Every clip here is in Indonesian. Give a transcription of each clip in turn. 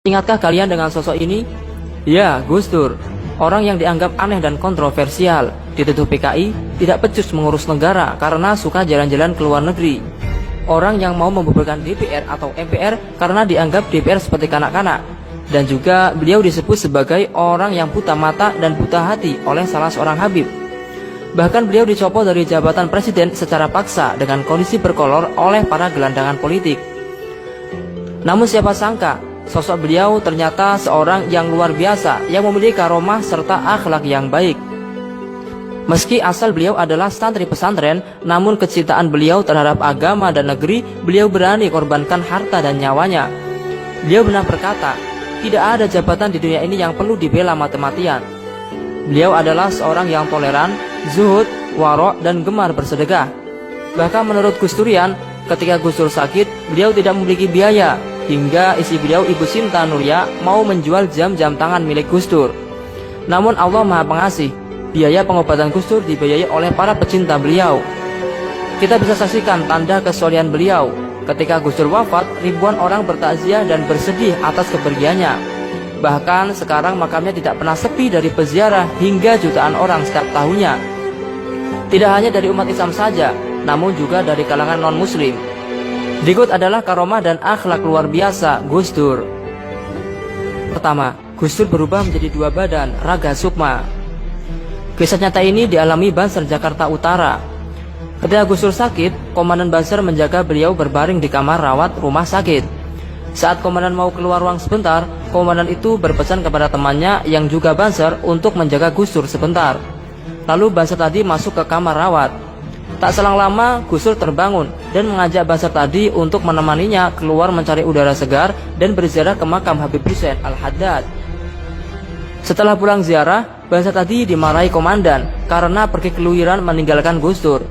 Ingatkah kalian dengan sosok ini? Ya, Gus Dur. Orang yang dianggap aneh dan kontroversial, dituduh PKI, tidak becus mengurus negara karena suka jalan-jalan ke luar negeri. Orang yang mau membubarkan DPR atau MPR karena dianggap DPR seperti kanak-kanak. Dan juga beliau disebut sebagai orang yang buta mata dan buta hati oleh salah seorang Habib. Bahkan beliau dicopot dari jabatan presiden secara paksa dengan kondisi berkolor oleh para gelandangan politik. Namun siapa sangka, sosok beliau ternyata seorang yang luar biasa yang memiliki karomah serta akhlak yang baik. Meski asal beliau adalah santri pesantren, namun kecintaan beliau terhadap agama dan negeri, beliau berani korbankan harta dan nyawanya. Beliau pernah berkata, tidak ada jabatan di dunia ini yang perlu dibela mati-matian. Beliau adalah seorang yang toleran, zuhud, warok, dan gemar bersedekah. Bahkan menurut Gus Durian, ketika Gus Dur sakit, beliau tidak memiliki biaya, hingga istri beliau Ibu Sinta Nuria mau menjual jam-jam tangan milik Gus Dur. Namun Allah Maha Pengasih, biaya pengobatan Gus Dur dibiayai oleh para pecinta beliau. Kita bisa saksikan tanda kesolehan beliau. Ketika Gus Dur wafat, ribuan orang bertakziah dan bersedih atas kepergiannya. Bahkan sekarang makamnya tidak pernah sepi dari peziarah hingga jutaan orang setiap tahunnya. Tidak hanya dari umat Islam saja, namun juga dari kalangan non-muslim. Berikut adalah karomah dan akhlak luar biasa Gus Dur. Pertama, Gus Dur berubah menjadi dua badan, raga sukma. Kisah nyata ini dialami Banser Jakarta Utara. Ketika Gus Dur sakit, Komandan Banser menjaga beliau berbaring di kamar rawat rumah sakit. Saat Komandan mau keluar ruang sebentar, Komandan itu berpesan kepada temannya yang juga Banser untuk menjaga Gus Dur sebentar. Lalu Banser tadi masuk ke kamar rawat. Tak selang lama, Gus Dur terbangun dan mengajak Banser tadi untuk menemaninya keluar mencari udara segar dan berziarah ke makam Habib Hussein Al-Haddad. Setelah pulang ziarah, Banser tadi dimarahi komandan karena pergi keluyuran meninggalkan Gus Dur.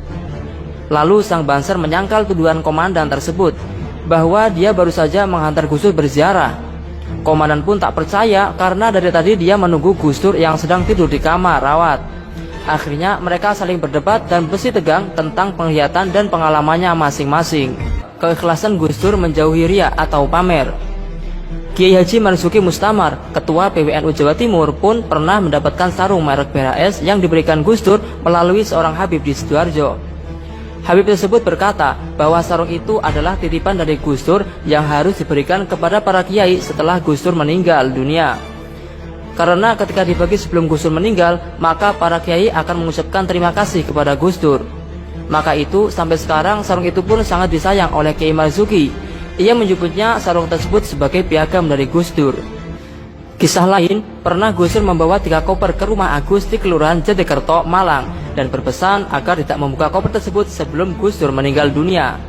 Lalu sang Banser menyangkal tuduhan komandan tersebut bahwa dia baru saja menghantar Gus Dur berziarah. Komandan pun tak percaya karena dari tadi dia menunggu Gus Dur yang sedang tidur di kamar rawat. Akhirnya mereka saling berdebat dan bersih tegang tentang penglihatan dan pengalamannya masing-masing. Keikhlasan Gus Dur menjauhi riya atau pamer. Kiai Haji Marzuki Mustamar, Ketua PWNU Jawa Timur pun pernah mendapatkan sarung merek BHS yang diberikan Gus Dur melalui seorang Habib di Sidoarjo. Habib tersebut berkata bahwa sarung itu adalah titipan dari Gus Dur yang harus diberikan kepada para kiai setelah Gus Dur meninggal dunia. Karena ketika dibagi sebelum Gus Dur meninggal, maka para kiai akan mengucapkan terima kasih kepada Gus Dur. Maka itu sampai sekarang sarung itu pun sangat disayang oleh Kiai Marzuki. Ia menyebutnya sarung tersebut sebagai piagam dari Gus Dur. Kisah lain, pernah Gus Dur membawa 3 koper ke rumah Agus di Kelurahan Jatikerto, Malang, dan berpesan agar tidak membuka koper tersebut sebelum Gus Dur meninggal dunia.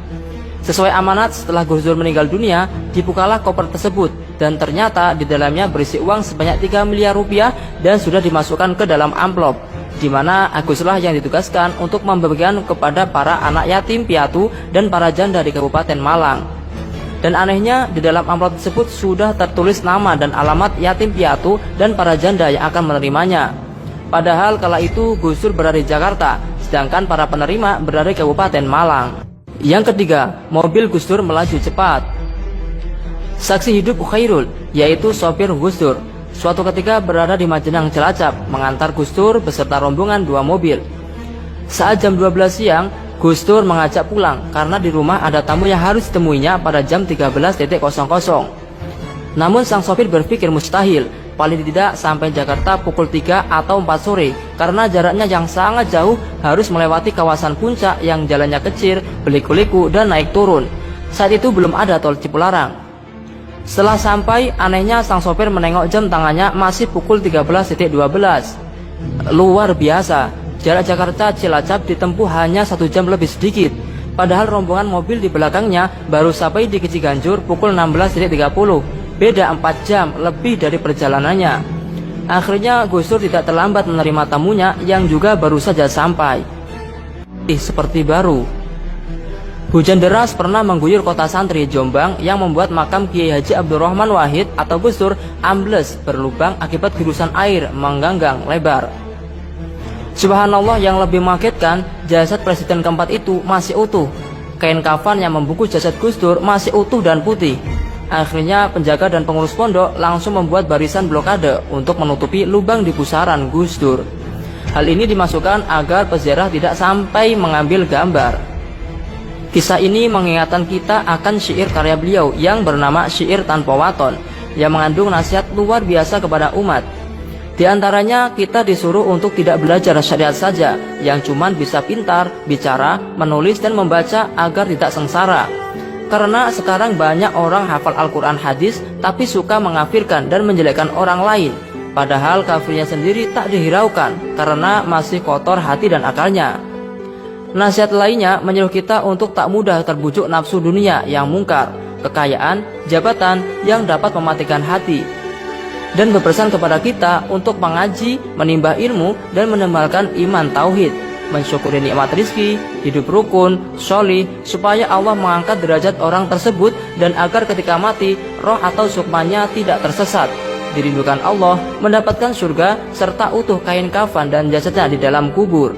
Sesuai amanat, setelah Gus Dur meninggal dunia, dibukalah koper tersebut dan ternyata di dalamnya berisi uang sebanyak 3 miliar rupiah dan sudah dimasukkan ke dalam amplop, di mana Aguslah yang ditugaskan untuk membagikan kepada para anak yatim piatu dan para janda di Kabupaten Malang. Dan anehnya, di dalam amplop tersebut sudah tertulis nama dan alamat yatim piatu dan para janda yang akan menerimanya. Padahal kala itu Gus Dur berada di Jakarta, sedangkan para penerima berada di Kabupaten Malang. Yang ketiga, mobil Gus Dur melaju cepat. Saksi hidup Khairul, yaitu sopir Gus Dur, suatu ketika berada di Majenang Cilacap, mengantar Gus Dur beserta rombongan 2 mobil. Saat jam 12 siang, Gus Dur mengajak pulang karena di rumah ada tamu yang harus ditemuinya pada jam 13.00. Namun sang sopir berpikir mustahil, paling tidak sampai Jakarta pukul 3 atau 4 sore karena jaraknya yang sangat jauh, harus melewati kawasan puncak yang jalannya kecil, berliku-liku dan naik turun. Saat itu belum ada tol Cipularang. Setelah sampai, anehnya sang sopir menengok jam tangannya masih pukul 13.12. Luar biasa, jarak Jakarta Cilacap ditempuh hanya 1 jam lebih sedikit. Padahal rombongan mobil di belakangnya baru sampai di Ciganjur pukul 16.30. Beda 4 jam lebih dari perjalanannya. Akhirnya Gus Dur tidak terlambat menerima tamunya yang juga baru saja sampai. Seperti baru. Hujan deras pernah mengguyur kota santri Jombang yang membuat makam Kiai Haji Abdurrahman Wahid atau Gus Dur ambles berlubang akibat gurusan air mengganggang lebar. Subhanallah, yang lebih mengagetkan, jasad presiden keempat itu masih utuh. Kain kafan yang membungkus jasad Gus Dur masih utuh dan putih. Akhirnya penjaga dan pengurus pondok langsung membuat barisan blokade untuk menutupi lubang di pusaran Gus Dur. Hal ini dimasukkan agar peziarah tidak sampai mengambil gambar. Kisah ini mengingatkan kita akan syair karya beliau yang bernama Syair Tanpa Waton, yang mengandung nasihat luar biasa kepada umat. Di antaranya kita disuruh untuk tidak belajar syariat saja, yang cuman bisa pintar, bicara, menulis dan membaca agar tidak sengsara. Karena sekarang banyak orang hafal Al-Quran hadis tapi suka mengafirkan dan menjelekkan orang lain, padahal kafirnya sendiri tak dihiraukan karena masih kotor hati dan akalnya. Nasihat lainnya menyuruh kita untuk tak mudah terbujuk nafsu dunia yang mungkar, kekayaan, jabatan yang dapat mematikan hati, dan berpesan kepada kita untuk mengaji, menimba ilmu, dan menebalkan iman tauhid, mensyukuri nikmat rizki, hidup rukun, sholih, supaya Allah mengangkat derajat orang tersebut dan agar ketika mati, roh atau sukmanya tidak tersesat, dirindukan Allah, mendapatkan surga, serta utuh kain kafan dan jasadnya di dalam kubur.